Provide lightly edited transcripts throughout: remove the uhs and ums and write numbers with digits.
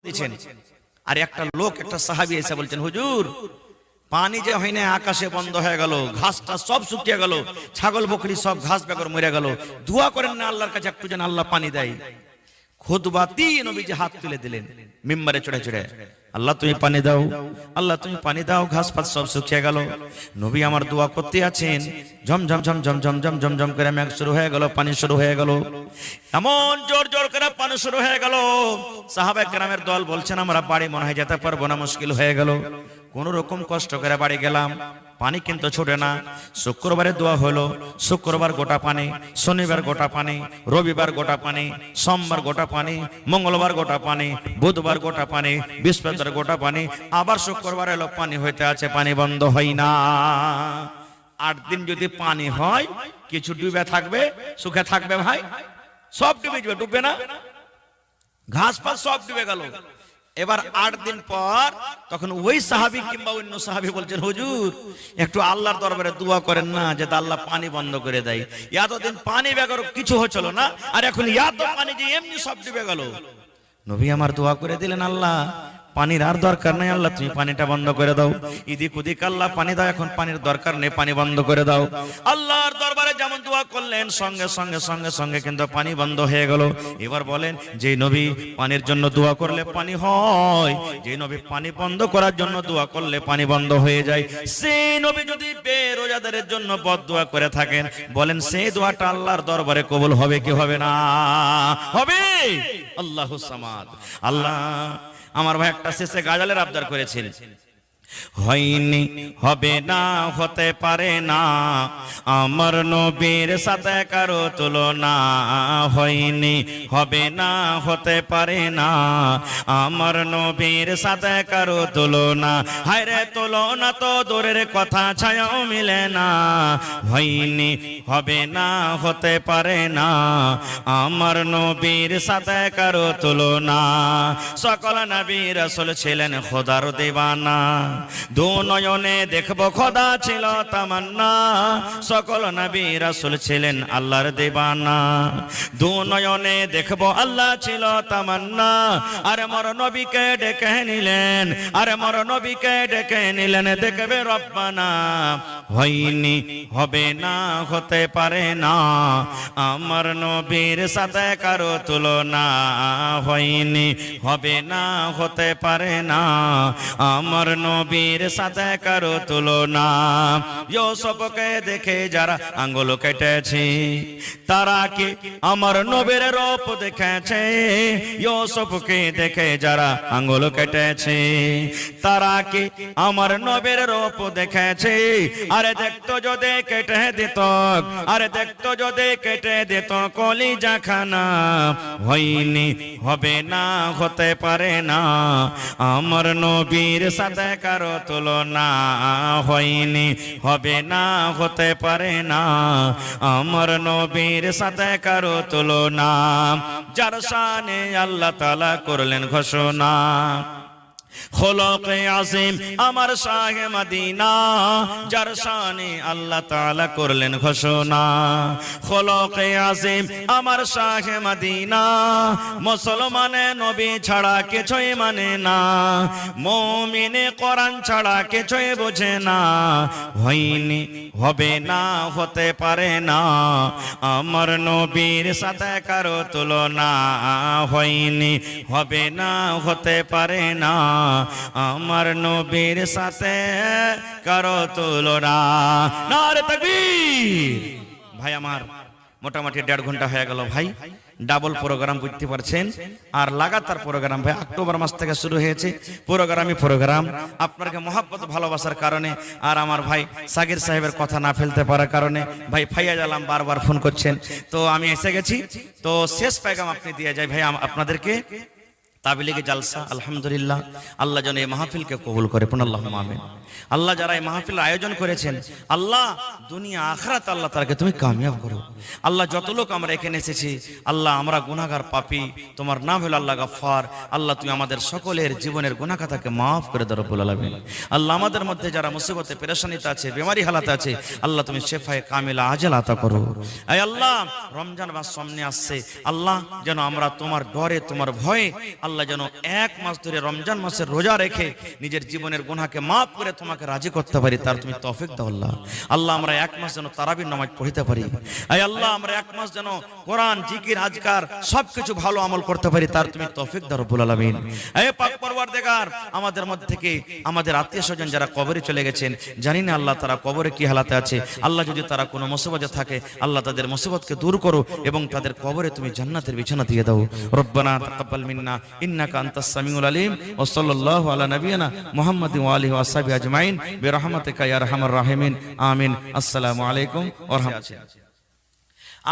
দিচ্ছেন। আর একটা লোক, একটা সাহাবী এসে বলছেন, হুজুর পানি যে হয় না, আকাশে বন্ধ হয়ে গেল, ঘাসটা সব শুকিয়ে গেল, ছাগল বকরি সব ঘাস বেগর মরে গেল, দোয়া করেন না আল্লাহর কাছে একটু যেন আল্লাহ পানি দেয়। খুতবাতে নবীজি হাত তুলে দিলেন মিম্বারে চড়ে চড়ে, আল্লাহ তুমি পানি দাও, আল্লাহ তুমি পানি দাও, ঘাস পাত সব শুকিয়ে গেল। নবী আমার দোয়া করতে আছেন, ঝমঝম ঝমঝম ঝমঝম ঝমঝম করে মেঘ শুরু হয়ে গেল, পানি শুরু হয়ে গেল, এমন জোর জোর করে পানি শুরু হয়ে গেল। সাহাবায়ে কেরামের দল বলছেন আমরা বাড়ি মনে হয় যেতে পারবো না, মুশকিল হয়ে গেল। কোন রকম কষ্ট করে বাড়ি গেলাম, পানি কিন্তু ছুটে না। শুক্রবারে দোয়া হলো, শুক্রবার গোটা পানি, শনিবার গোটা পানি, রবিবার গোটা পানি, সোমবার গোটা পানি, মঙ্গলবার গোটা পানি, বুধবার গোটা পানি, বৃহস্পতিবার গোটা পানি, আবার শুক্রবার এলো পানি হইতে আছে, পানি বন্ধ হয় না। 8 দিন যদি পানি হয়, কিছু ডুবে থাকবে, সুখে থাকবে ভাই? সব ডুবে যাবে, ডুববে না? ঘাস পাত সব ডুবে গেল। এবার 8 দিন পর তখন ওই সাহাবী কিংবা অন্য সাহাবী বলছেন, হুজুর একটু আল্লাহর দরবারে দোয়া করেন না যাতে আল্লাহ পানি বন্ধ করে দেয়। এতদিন পানি বেগর কিছু হচ্ছিল না, আর এখন এত পানি যে এমনি সব ডুবে গেল। নবী আমার দোয়া করে দিলেন, আল্লাহ পানির আর দরকার নেই, আল্লাহ তুমি পানিটা বন্ধ করে দাও। ইদিক উদিক আল্লাহ পানি দাও, এখন পানির দরকার নেই, পানি বন্ধ করে দাও। আল্লাহর দরবারে যেমন দোয়া করলেন, সঙ্গে সঙ্গে সঙ্গে সঙ্গে কিন্তু পানি বন্ধ হয়ে গেল। এবার বলেন, যে নবী পানির জন্য দোয়া করলে পানি হয়, যে নবী পানি বন্ধ করার জন্য দোয়া করলে পানি বন্ধ হয়ে যায়, সেই নবী যদি বেরোজাদারের জন্য বদদোয়া করে থাকেন, বলেন সেই দোয়াটা আল্লাহর দরবারে কবুল হবে কি হবে না? হবে। আল্লাহুস সামাদ। আল্লাহ আমার ভাই একটা শেষে গাজালের আবদার করেছেন, হয়নি, হবে না, হতে পারে না, আমার নবীর সাথে কারো তুলনা। হয়নি, হবে না, হতে পারে না, আমার নবীর সাথে কারো তুলনা। হায়রে তুলনা তো দূরের কথা, ছায়াও মিলে না। হয়নি, হবে না, হতে পারে না, আমার নবীর সাথে কারো তুলনা। সকল নবী রাসূল ছিলেন খোদার দিওয়ানা, দু নয়নে দেখবো খোদা ছিল তামান্না। সকল নবী রাসূল ছিলেন আল্লাহর দিওয়ানা, দু নয়নে দেখবো আল্লাহ ছিল তামান্না। আরে মোর নবীকে ডেকে নিলেন, আরে মোর নবীকে ডেকে নিলেন, দেখবে রব্বানা। হয়নি, হবে না, হতে পারে না, আমার নবীর সাথে কারো তুলনা। হয়নি, হবে না, হতে পারে না, আমার নবীর সাথে কারো তুলনা। ইউসুফকে দেখে যারা আঙ্গুল কেটেছে, তারা কি আমার নবীর রূপ দেখেছে? ইউসুফকে দেখে যারা আঙ্গুল কেটেছে, তারা কি আমার নবীর রূপ দেখেছে? আরে দেখতো যদি কেটে দিত, আরে দেখতো যদি কেটে দিত কলিজা খানা। হয়নি, হবে না, হতে পারে না, আমার নবীর সাথে কারো তুলনা। হয়নি, হবে না, হতে পারে না, আমার নবীর সাথে কারো তুলনা। যার শানে আল্লাহ তাআলা করলেন ঘোষণা, খোলকে আজিম আমার শাহে মদিনা, যার শানে আল্লাহ তাআলা করলেন ঘোষণা। খোলকে আজিম আমার শাহে মদিনা, মুসলমানে নবী ছাড়া কিছুই মানে না, মুমিনে কোরআন ছাড়া কিছুই বোঝে না। হয়নি, হবে না, হতে পারে না, আমার নবীর সাথে কারো তুলনা। হয়নি, হবে না, হতে পারে না, আমার নবীর সাথে কারো তুলনা। নারে তাকবীর। ভাই আমার মোটামুটি 1.5 ঘন্টা হয়ে গেল ভাই, ডাবল প্রোগ্রাম বুঝতে পারছেন। আর লাগাতার প্রোগ্রাম ভাই, অক্টোবর মাস থেকে শুরু হয়েছে প্রোগ্রামই প্রোগ্রাম। আপনাকে মহব্বত ভালোবাসার কারণে আর আমার ভাই সাগির সাহেবের কথা না ফেলতে পারার কারণে ভাই ফাইয়াজ আলম বারবার ফোন করছেন, তো আমি এসে গেছি। তো শেষ পেগাম আপনি দিয়ে যাই ভাই আপনাদেরকে। তাবলীগে জালসা আলহামদুলিল্লাহ, আল্লাহ যেন এই মাহফিলকে কবুল করে, আল্লাহুম্মা আমিন। আল্লাহ যারা এই মাহফিল আয়োজন করেছেন, আল্লাহ দুনিয়া আখিরাত আল্লাহ তাদেরকে তুমি কামিয়াব করো। আল্লাহ যত লোক আমরা এখানে এসেছি, আল্লাহ আমরা গুনাহগার পাপী, তোমার নাম হলো আল্লাহ গফফার। আল্লাহ তুমি আমাদের সকলের জীবনের গুনাহ খাতাকে মাফ করে দাও রব্বুল আলামিন। আল্লাহ আমাদের মধ্যে যারা মুসিবতে পেরেশানিতে আছে, বেমারি হালাতে আছে, আল্লাহ তুমি শেফায়ে কামিলা আজল আতা করো। আয় আল্লাহ রমজান মাস সামনে আসছে, আল্লাহ যেন আমরা তোমার ডরে তোমার ভয়ে আল্লাহ আল্লাহ যেন 1 মাস ধরে রমজান মাসের রোজা রেখে নিজের জীবনের গুনাহকে মাফ করে তোমাকে রাজি করতে পারি, তার তুমি তৌফিক দাও আল্লাহ। আল্লাহ আমরা 1 মাস যেন তারাবির নামাজ পড়তে পারি, আয় আল্লাহ আমরা 1 মাস যেন কোরআন জিকির আজকার সবকিছু ভালো আমল করতে পারি, তার তুমি তৌফিক দাও রব্বুল আলামিন। আয় পাক পরওয়ারদিগার, আমাদের মধ্যে থেকে আমাদের আত্মীয় স্বজন যারা কবরে চলে গেছেন, জানি না আল্লাহ তারা কবরে কি হালাতে আছে। আল্লাহ যদি তারা কোনো মুসিবতে থাকে, আল্লাহ তাদের মুসিবতকে দূর করো এবং তাদের কবরে তুমি জান্নাতের বিছানা দিয়ে দাও। রব্বানা তাকাব্বাল মিন্না ইন্নাকা আনতাস সামিউল আলিম ওয়া সাল্লাল্লাহু আলা নাবিয়িনা মুহাম্মাদিন ওয়া আলিহি ওয়া সাহবিহি আজমাইন বিরহমাতিকা ইয়া আরহামার রাহিমিন আমিন। আসসালামু আলাইকুম ওয়া রাহমাতুল্লাহ।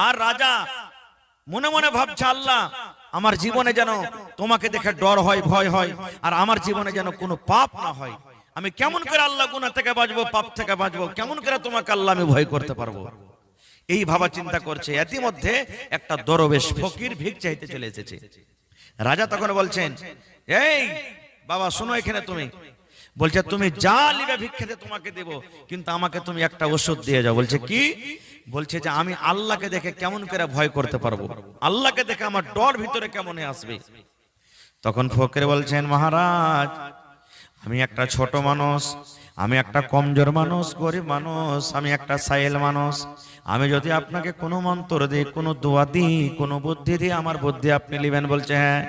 আর রাজা মনে মনে ভাবছে, আল্লাহ আমার জীবনে যেন তোমাকে দেখে ডর হয়, ভয় হয়, আর আমার জীবনে যেন কোনো পাপ না হয়। আমি কেমন করে আল্লাহ গুনাহ থেকে বাঁচবো, পাপ থেকে বাঁচবো, কেমন করে তোমাকে আল্লাহ আমি ভয় করতে পারবো, এই ভাবা চিন্তা করছে। ইতিমধ্যে একটা দরবেশ ফকির ভিক চাইতে চলে এসেছে। রাজা তখন বলছেন, এই বাবা শোনো, এখানে তুমি বলছে তুমি যা নিবে ভিক্ষাতে তোমাকে দেব, কিন্তু আমাকে তুমি একটা ওষুধ দিয়ে যাও। বলছে কি? বলছে যে আমি আল্লাহকে দেখে কেমন করে ভয় করতে পারবো, আল্লাহকে দেখে আমার ডর ভিতরে কেমন আসবে। তখন ফকির বলছেন, মহারাজ আমি একটা ছোট মানুষ, আমি একটা কমজোর মানুষ, গরিব মানুষ, আমি একটা সাইল মানুষ। আমি যদি আপনাকে কোনো মন্ত্র দিই, কোনো দোয়া দিই, কোনো বুদ্ধি দিই, আমার বুদ্ধি আপনি নেবেন? বলছে হ্যাঁ।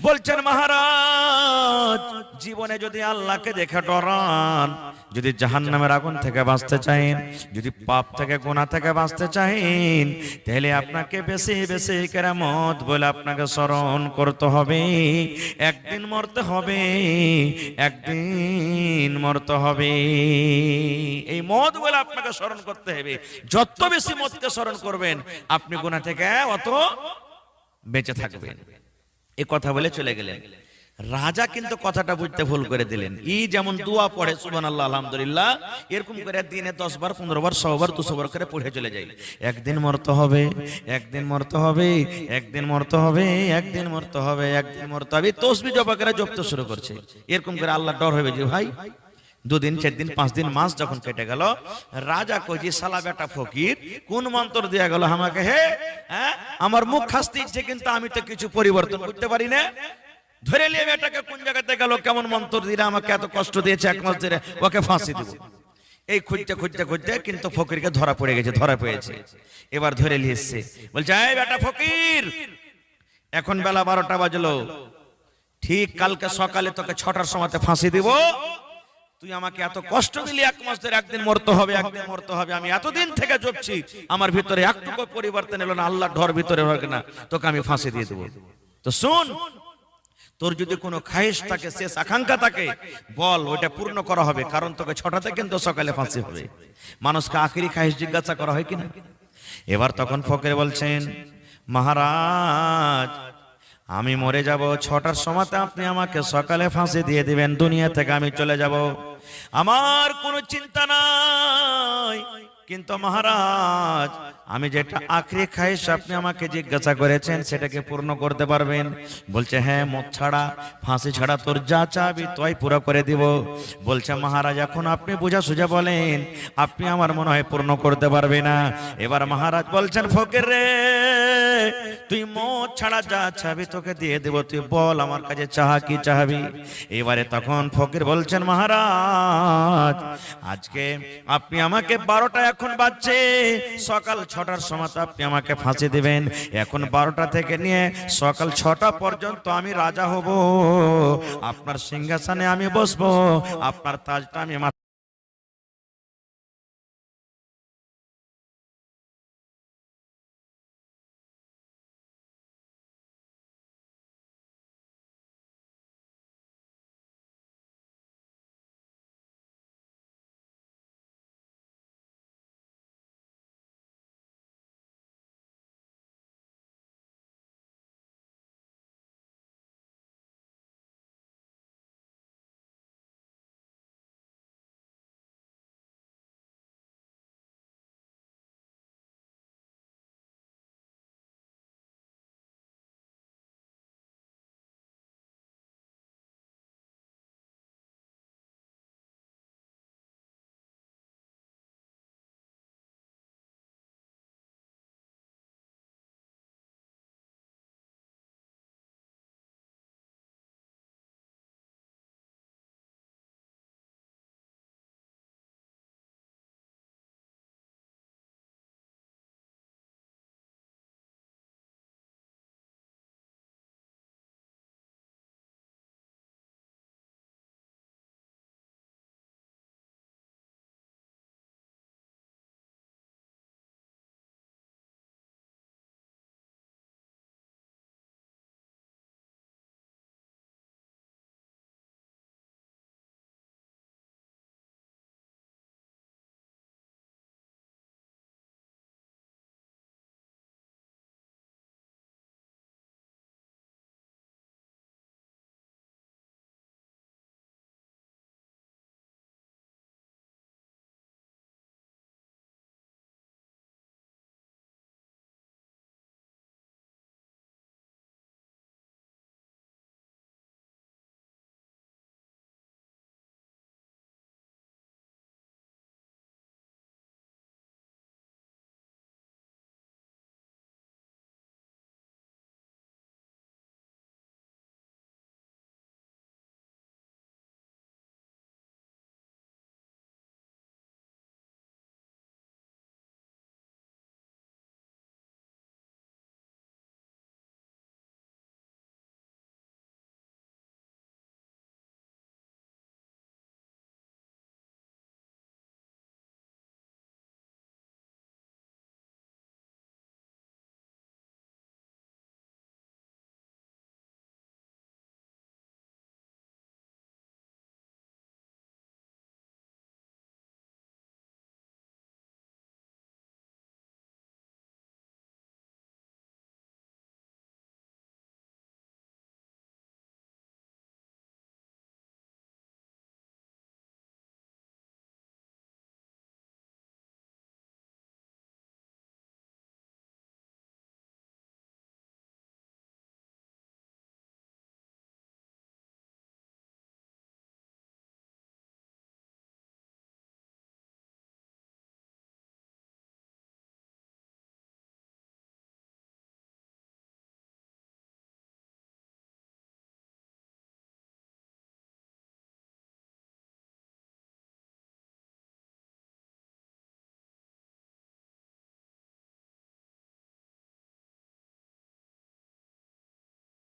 বলছেন মহারাজ জীবনে যদি আল্লাহকে দেখে ডরান, যদি জাহান্নামের আগুন থেকে বাঁচতে চান, যদি পাপ থেকে গুনাহ থেকে বাঁচতে চান, তাহলে আপনাকে বেশি বেশি কেরামত বলে আপনাকে স্মরণ করতে হবে। একদিন মরতে হবে, একদিন মরতে হবে। এই মত বলে আপনাকে স্মরণ করতে হবে। যত বেশি মতকে স্মরণ করবেন, আপনি গুনাহ থেকে অত বেঁচে থাকবেন। এই কথা বলে চলে গেলেন। রাজা কিন্তু কথাটা বুঝতে ভুল করে দিলেন। ই যেমন দোয়া পড়ে সুবহানাল্লাহ আলহামদুলিল্লাহ, এরকম করে দিনে 10 বার 15 বার 100 বার 200 বার করে পড়ে চলে যায়। একদিন মরতে হবে, একদিন মরতে হবে, একদিন মরতে হবে, একদিন মরতে হবে, একদিন মরতে হবে। তসবিহ জপা করে জপতে শুরু করছে। এরকম করে আল্লাহ ডর হবে যে ভাই 2 দিন 4 দিন 5 দিন মাস যখন কেটে গেল, রাজা কই যে শালা বেটা ফকির কোন মন্ত্র দেয়া গেল আমাকে? হে আমার মুখ খাসতে ইচ্ছে, কিন্তু আমি তো কিছু পরিবর্তন করতে পারি না। ধরে নিয়ে বেটাকে কোন জায়গাতে গেল, কেমন মন্ত্র দিলে আমাকে এত কষ্ট দিয়েছে, 1 মাস ধরে ওকে ফাঁসি দেব। এই খুঁজতে খুঁজতে খুঁজতে কিন্তু ফকিরকে ধরা পড়ে গেছে, ধরা পড়েছে। এবার ধরে নিয়ে এসছে। বলছে এই বেটা ফকির, এখন বেলা 12টা বাজলো, ঠিক কালকে সকালে তোকে 6টার সময়তে ফাঁসি দিব। তুই আমাকে এত কষ্ট দিলি, 1 মাস ধরে, একদিন মরতে হবে, একদিন মরতে হবে। আমি এতদিন থেকে জপছি, আমার ভিতরে একটুকু পরিবর্তন এলো না, আল্লাহর ডর ভিতরে হবে না, তোকে আমি ফাঁসি দিয়ে দেবো। তো শুন, তোর যদি কোনো খায়েশ থাকে, শেষ আকাঙ্ক্ষা থাকে, বল, ওইটা পূর্ণ করা হবে। কারণ তোকে 6টাতে কিন্তু সকালে ফাঁসি হবে। মানুষকে আখেরি খায়েশ জিজ্ঞাসা করা হয় কিনা? এবার তখন ফকির বলছেন, মহারাজ আমি মরে যাব, 6টার সময়তে আপনি আমাকে সকালে ফাঁসি দিয়ে দিবেন, দুনিয়া থেকে আমি চলে যাব, আমার কোনো চিন্তা নাই। কিন্তু মহারাজ আমি যেটা আখরি খায়েশ আপনি আমাকে জিজ্ঞাসা করেছেন, সেটাকে পূর্ণ করতে পারবেন? বলছে হ্যাঁ, মত ছাড়া, ফাঁসি ছাড়া তোর যা চাবি তোই পুরো করে দিব। বলছে মহারাজ এখন আপনি বুঝা সুঝা বলেন, আপনি আমার মনে হয় পূর্ণ করতে পারবে না। এবার মহারাজ বলছেন, ফকির রে, তুই মত ছাড়া যা চাবি তোকে দিয়ে দেব, তুই বল আমার কাছে চাহা কি চাবি? এবারে তখন ফকির বলছেন, মহারাজ আজকে আপনি আমাকে 12টা, এখন বাজছে সকাল 6টার সময় আপনি আমাকে ফাঁসি দিবেন। এখন 12টা থেকে নিয়ে সকাল 6টা পর্যন্ত আমি রাজা হব, আপনার সিংহাসনে আমি বসবো, আপনার তাজটা আমি